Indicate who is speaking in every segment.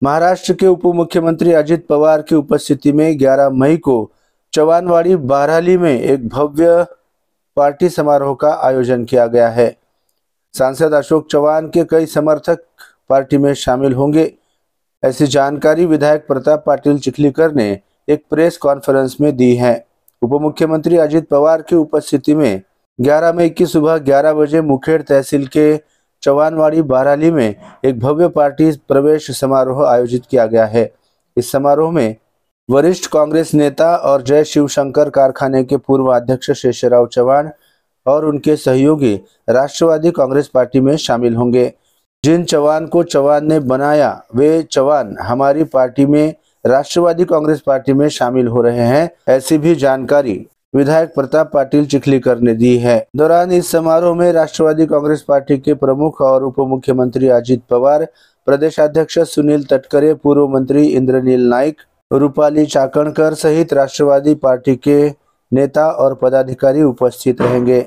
Speaker 1: महाराष्ट्र के उप मुख्यमंत्री अजित पवार की उपस्थिति में 11 मई को चवानवाड़ी बारहली में एक भव्य पार्टी समारोह का आयोजन किया गया है। सांसद अशोक चव्हाण के कई समर्थक पार्टी में शामिल होंगे, ऐसी जानकारी विधायक प्रताप पाटिल चिखलीकर ने एक प्रेस कॉन्फ्रेंस में दी है। उप मुख्यमंत्री अजित पवार की उपस्थिति में 11 मई की सुबह 11 बजे मुखेड़ तहसील के चवानवाड़ी बारहली में एक भव्य पार्टी प्रवेश समारोह आयोजित किया गया है। इस समारोह में वरिष्ठ कांग्रेस नेता और जय शिवशंकर कारखाने के पूर्व अध्यक्ष शेषराव चव्हाण और उनके सहयोगी राष्ट्रवादी कांग्रेस पार्टी में शामिल होंगे। जिन चव्हाण को चव्हाण ने बनाया वे चव्हाण हमारी पार्टी में राष्ट्रवादी कांग्रेस पार्टी में शामिल हो रहे हैं, ऐसी भी जानकारी विधायक प्रताप पाटिल चिखलीकर ने दी है। दौरान इस समारोह में राष्ट्रवादी कांग्रेस पार्टी के प्रमुख और उप मुख्यमंत्री अजित पवार, प्रदेशाध्यक्ष सुनील तटकरे, पूर्व मंत्री इंद्रनील नाइक, रूपाली चाकणकर सहित राष्ट्रवादी पार्टी के नेता और पदाधिकारी उपस्थित रहेंगे।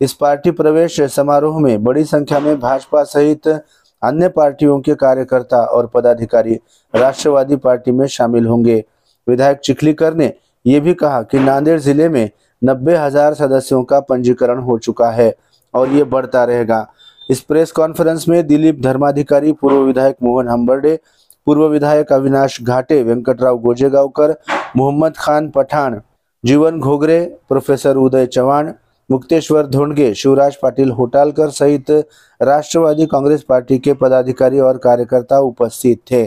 Speaker 1: इस पार्टी प्रवेश समारोह में बड़ी संख्या में भाजपा सहित अन्य पार्टियों के कार्यकर्ता और पदाधिकारी राष्ट्रवादी पार्टी में शामिल होंगे। विधायक चिखलीकर ने ये भी कहा कि नांदेड़ जिले में 90,000 सदस्यों का पंजीकरण हो चुका है और ये बढ़ता रहेगा। इस प्रेस कॉन्फ्रेंस में दिलीप धर्माधिकारी, पूर्व विधायक मोहन हंबर्डे, पूर्व विधायक अविनाश घाटे, वेंकटराव गोजेगावकर, मोहम्मद खान पठान, जीवन घोगरे, प्रोफेसर उदय चव्हाण, मुक्तेश्वर धोंडगे, शिवराज पाटिल होटालकर सहित राष्ट्रवादी कांग्रेस पार्टी के पदाधिकारी और कार्यकर्ता उपस्थित थे।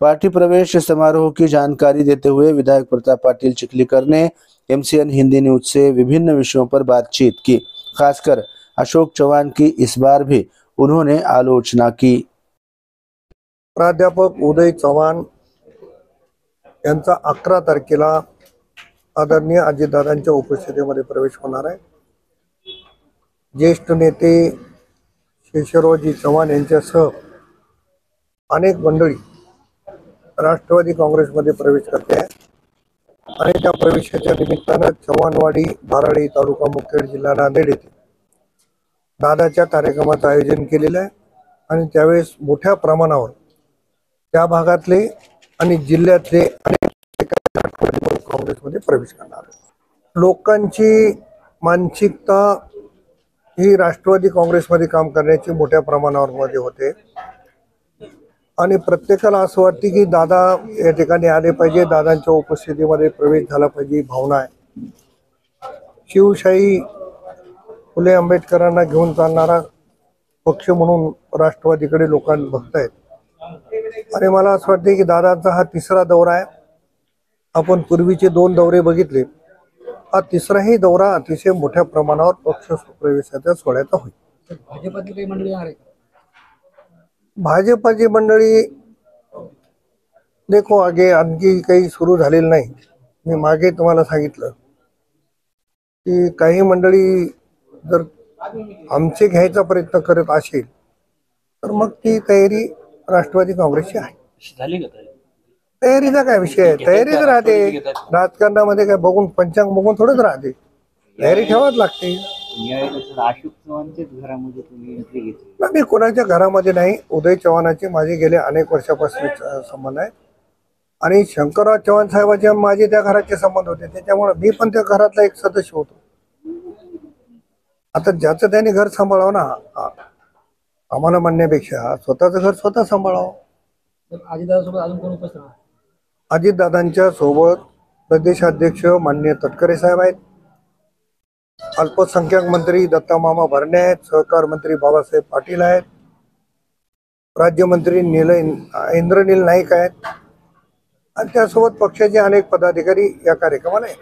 Speaker 1: पार्टी प्रवेश समारोह की जानकारी देते हुए विधायक प्रताप पाटिल चिखलीकर ने MCN हिंदी न्यूज से विभिन्न विषयों पर बातचीत की। खासकर अशोक चव्हाण की इस बार भी उन्होंने आलोचना की।
Speaker 2: प्राध्यापक उदय चव्हाण यांचा 11 तारखेला आदरणीय अजितदादांच्या उपस्थितीमध्ये प्रवेश होणार आहे। ज्येष्ठ नेते शेषरावजी चव्हाण यांच्यासह अनेक मंडळी राष्ट्रवादी काँग्रेसमध्ये प्रवेश करते आहे आणि त्या प्रवेशाच्या निमित्तानं चव्हाणवाडी बाराडी तालुका मुखेड जिल्हा नांदेड येथे दादाच्या कार्यक्रमाचं आयोजन केलेलं आहे आणि त्यावेळेस मोठ्या प्रमाणावर त्या भागातले आणि जिल्ह्यातले अनेक काँग्रेसमध्ये प्रवेश करणार आहेत। लोकांची मानसिकता ही राष्ट्रवादी काँग्रेसमध्ये काम करण्याची मोठ्या प्रमाणावर मध्ये होते आणि प्रत्येकाला असं वाटते की दादा या ठिकाणी आले पाहिजे, दादांच्या उपस्थितीमध्ये प्रवेश झाला पाहिजे, भावना आहे। शिवशाही फुले आंबेडकरांना घेऊन चालणारा पक्ष म्हणून राष्ट्रवादीकडे लोकांना बघतायत आणि मला असं वाटते की दादांचा हा तिसरा दौरा आहे। आपण पूर्वीचे 2 दौरे बघितले, हा तिसराही दौरा अतिशय मोठ्या प्रमाणावर पक्ष प्रवेशाच्या सोहळ्याचा होईल।
Speaker 3: भाजपची काही मंडळी आहे का?
Speaker 2: भाजपची मंडळी देखो आगे आणखी काही सुरू झालेलं नाही। मी मागे तुम्हाला सांगितलं की काही मंडळी जर आमचे घ्यायचा प्रयत्न करत असेल तर मग ती तयारी राष्ट्रवादी काँग्रेसची आहे।
Speaker 3: झाली का
Speaker 2: तयारीचा काय विषय आहे? तयारीच राहते राजकारणामध्ये, काय बघून पंचांग बघून थोडंच राहते, तयारी ठेवाच लागते।
Speaker 3: अशोक चव्हाणच्या घरामध्ये तुम्ही एंट्री घेतली?
Speaker 2: मी कोणाच्या घरामध्ये नाही, उदय चव्हाणाचे माझे गेले अनेक वर्षापासून संबंध आहे आणि शंकरराव चव्हाण साहेबांचे माझे त्या घराचे संबंध होते, त्याच्यामुळे मी पण त्या घरातला एक सदस्य होतो। आता ज्याचं त्याने घर सांभाळावं ना, आम्हाला म्हणण्यापेक्षा स्वतःचं घर स्वतः सांभाळावं।
Speaker 3: अजितदादासोबत अजून कोण उपस्थित आहे?
Speaker 2: अजितदादांच्या सोबत प्रदेशाध्यक्ष माननीय तटकरे साहेब आहेत, अल्पसंख्याक मंत्री दत्ता मामा भरणे आहेत, सहकार मंत्री बाबासाहेब पाटील आहेत, राज्यमंत्री इंद्रनील नाईक आहेत आणि त्यासोबत पक्षाचे अनेक पदाधिकारी या कार्यक्रमाला आहेत।